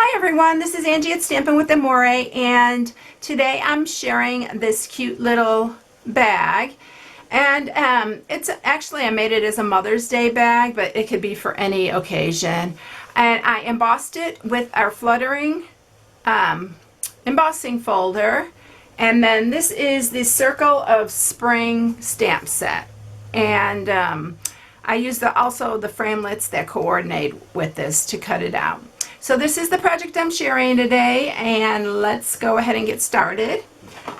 Hi everyone, this is Angie at Stampin' with Amore, and today I'm sharing this cute little bag. And it's actually, I made it as a Mother's Day bag, but it could be for any occasion. And I embossed it with our fluttering embossing folder. And then this is the Circle of Spring stamp set. And I used also the framelits that coordinate with this to cut it out. So this is the project I'm sharing today, and let's go ahead and get started.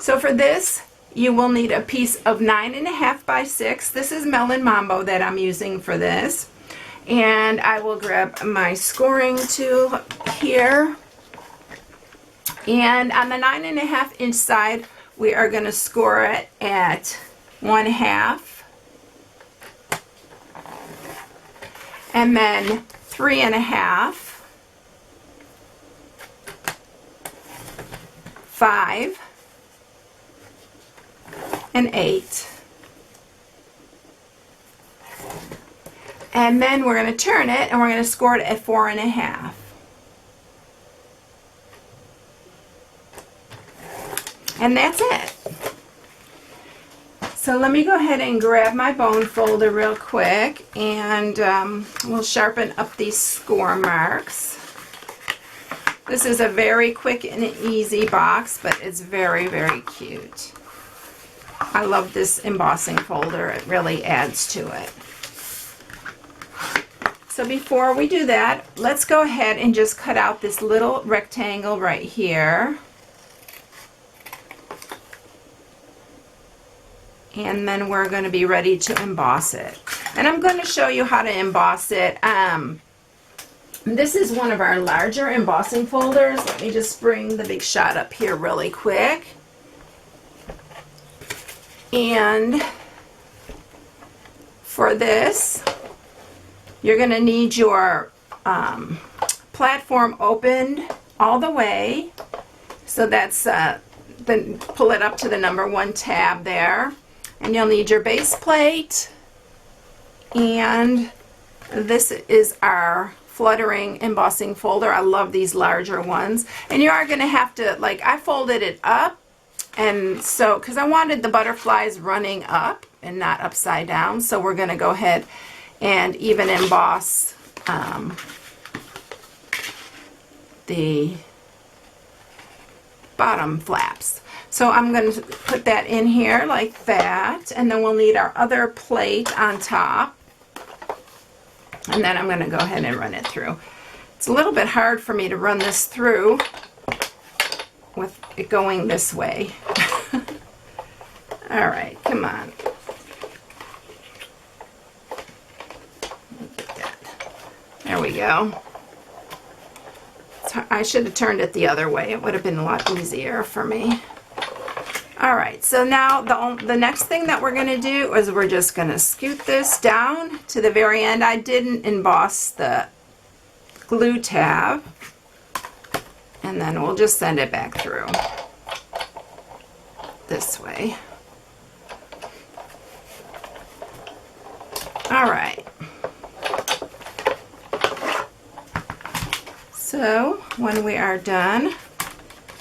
So for this, you will need a piece of 9.5 by 6. This is Melon Mambo that I'm using for this. And I will grab my scoring tool here. And on the 9.5 inch side, we are going to score it at 1/2. And then 3.5. 5 and 8, and then we're going to turn it and we're going to score it at 4.5. And that's it. So let me go ahead and grab my bone folder real quick, and we'll sharpen up these score marks. This is a very quick and easy box, but it's very, very cute. I love this embossing folder. It really adds to it. So before we do that, let's go ahead and just cut out this little rectangle right here. And then we're going to be ready to emboss it. And I'm going to show you how to emboss it. This is one of our larger embossing folders. Let me just bring the big shot up here really quick. And for this, you're going to need your platform opened all the way. So that's, then pull it up to the number 1 tab there. And you'll need your base plate. And this is our fluttering embossing folder. I love these larger ones, and you are going to have to, like, I folded it up, and so because I wanted the butterflies running up and not upside down, so we're going to go ahead and even emboss the bottom flaps. So I'm going to put that in here like that, and then we'll need our other plate on top. And then I'm going to go ahead and run it through. It's a little bit hard for me to run this through with it going this way. All right, come on. Get that. There we go. I should have turned it the other way. It would have been a lot easier for me. All right, so now the next thing that we're going to do is we're just going to scoot this down to the very end. I didn't emboss the glue tab, and then we'll just send it back through this way. All right. So when we are done,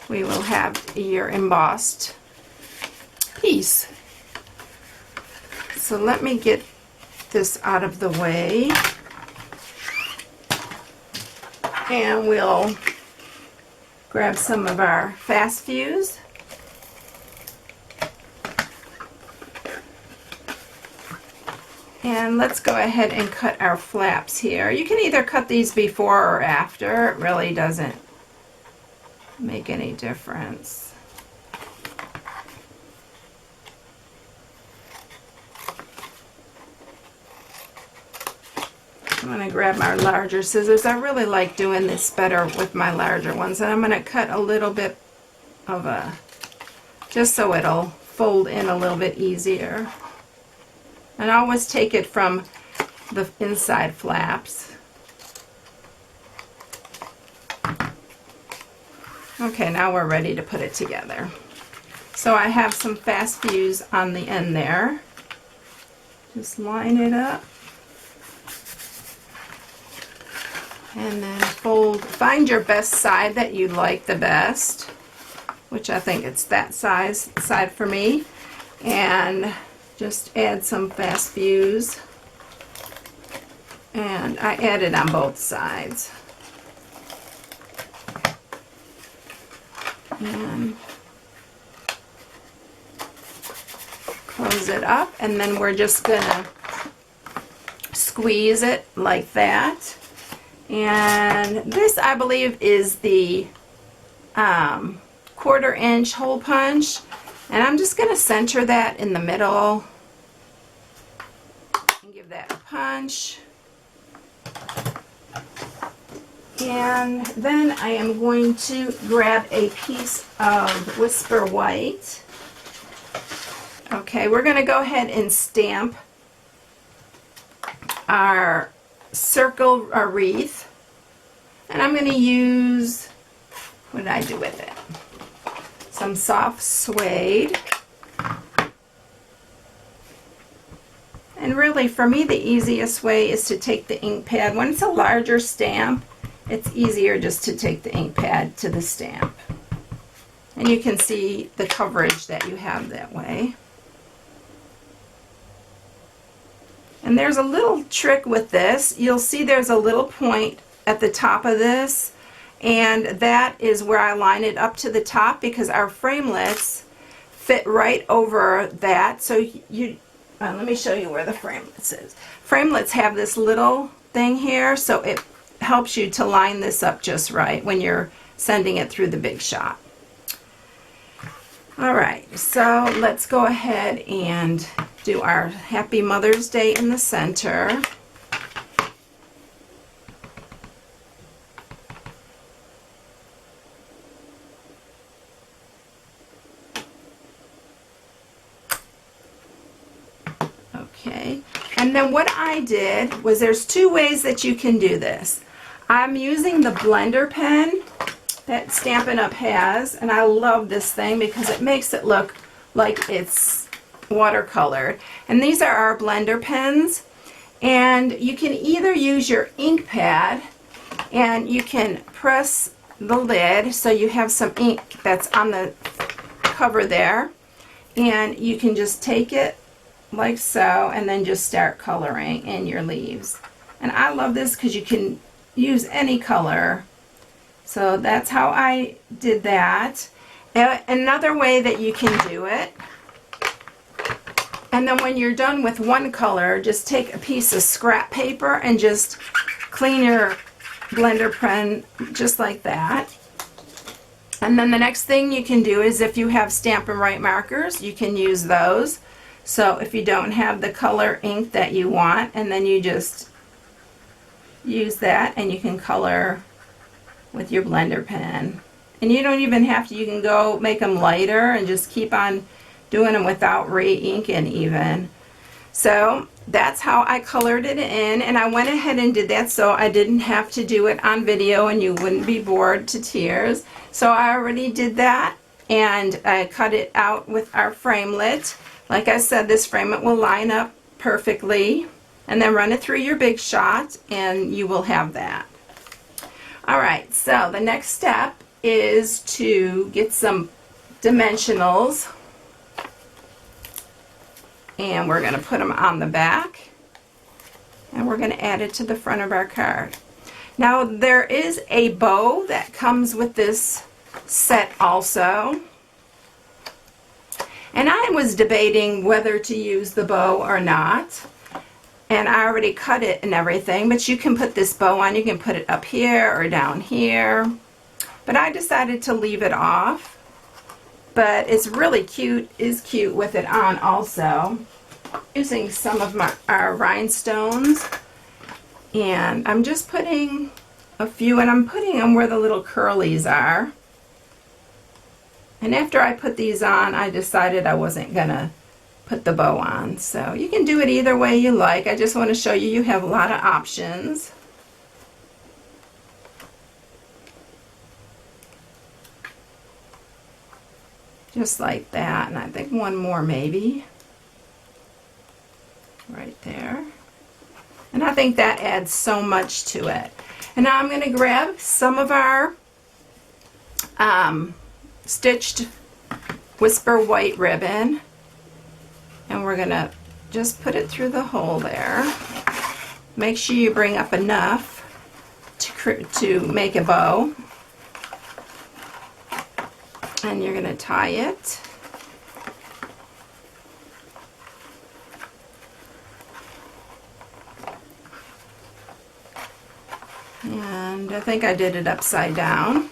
we will have your embossed piece. So let me get this out of the way, and we'll grab some of our fast fuse. And let's go ahead and cut our flaps here. You can either cut these before or after. It really doesn't make any difference. I'm going to grab my larger scissors. I really like doing this better with my larger ones, and I'm going to cut a little bit of just so it'll fold in a little bit easier. And I always take it from the inside flaps. Okay, now we're ready to put it together. So I have some fast fuse on the end there. Just line it up. And then find your best side that you like the best, which I think it's that side for me, and just add some fast fuse. And I added on both sides. And close it up, and then we're just gonna squeeze it like that. And this, I believe, is the 1/4 inch hole punch, and I'm just gonna center that in the middle and give that a punch. And then I am going to grab a piece of Whisper White. Okay, we're going to go ahead and stamp our circle, our wreath. And I'm going to use, what did I do with it? Some soft suede. And really, for me, the easiest way is to take the ink pad. When it's a larger stamp, it's easier just to take the ink pad to the stamp. And you can see the coverage that you have that way. And there's a little trick with this. You'll see there's a little point at the top of this, and that is where I line it up to the top, because our framelits fit right over that. So you, let me show you where the framelits is. Framelits have this little thing here, so it helps you to line this up just right when you're sending it through the big shot. Alright, so let's go ahead and do our Happy Mother's Day in the center. Okay, and then what I did was, there's two ways that you can do this. I'm using the blender pen that Stampin' Up! Has, and I love this thing because it makes it look like it's watercolored. And these are our blender pens, and you can either use your ink pad, and you can press the lid so you have some ink that's on the cover there, and you can just take it like so and then just start coloring in your leaves. And I love this because you can use any color. So that's how I did that. Another way that you can do it, and then when you're done with one color, just take a piece of scrap paper and just clean your blender pen just like that. And then the next thing you can do is, if you have Stampin' Write markers, you can use those. So if you don't have the color ink that you want, and then you just use that and you can color with your blender pen. And you don't even have to, you can go make them lighter and just keep on doing them without re-inking even. So that's how I colored it in, and I went ahead and did that so I didn't have to do it on video and you wouldn't be bored to tears. So I already did that, and I cut it out with our framelit. Like I said, this framelit will line up perfectly, and then run it through your big shot and you will have that. Alright, so the next step is to get some dimensionals, and we're going to put them on the back, and we're going to add it to the front of our card. Now there is a bow that comes with this set also, and I was debating whether to use the bow or not, and I already cut it and everything, but you can put this bow on. You can put it up here or down here, but I decided to leave it off. But it's really cute, is cute with it on also. Using some of our rhinestones, and I'm just putting a few, and I'm putting them where the little curlies are. And after I put these on, I decided I wasn't gonna put the bow on. So you can do it either way you like. I just want to show you, you have a lot of options. Just like that, and I think one more maybe. Right there. And I think that adds so much to it. And now I'm going to grab some of our stitched Whisper white ribbon, and we're going to just put it through the hole there. Make sure you bring up enough to make a bow. And you're going to tie it. And I think I did it upside down.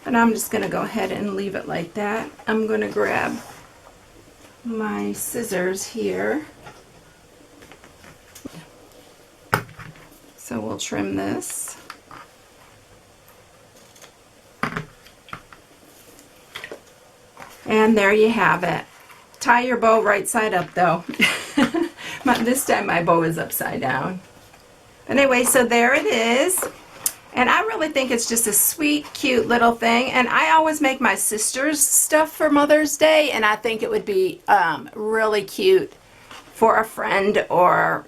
And I'm just going to go ahead and leave it like that. I'm going to grab my scissors here. So we'll trim this. And there you have it. Tie your bow right side up though. This time my bow is upside down. Anyway, so there it is. And I really think it's just a sweet, cute little thing. And I always make my sister's stuff for Mother's Day, and I think it would be really cute for a friend or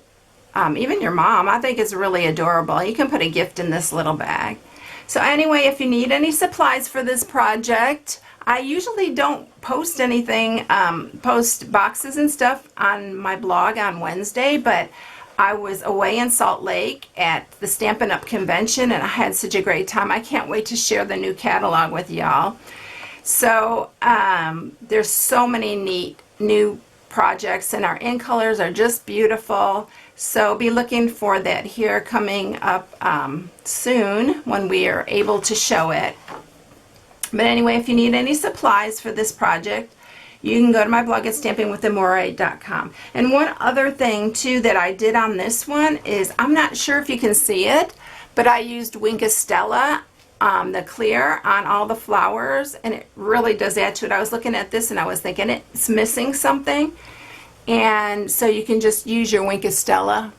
even your mom. I think it's really adorable. You can put a gift in this little bag. So anyway, if you need any supplies for this project, I usually don't post anything, post boxes and stuff on my blog on Wednesday, but I was away in Salt Lake at the Stampin' Up! Convention, and I had such a great time. I can't wait to share the new catalog with y'all. So there's so many neat new projects, and our in colors are just beautiful. So be looking for that here coming up soon when we are able to show it. But anyway, if you need any supplies for this project, you can go to my blog at stampingwithamore.com. And one other thing too that I did on this one is, I'm not sure if you can see it, but I used Wink of Stella, the clear, on all the flowers, and it really does add to it. I was looking at this and I was thinking it's missing something, and so you can just use your Wink of Stella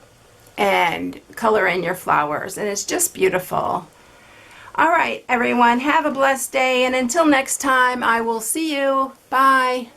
and color in your flowers, and it's just beautiful. All right, everyone, have a blessed day, and until next time, I will see you. Bye.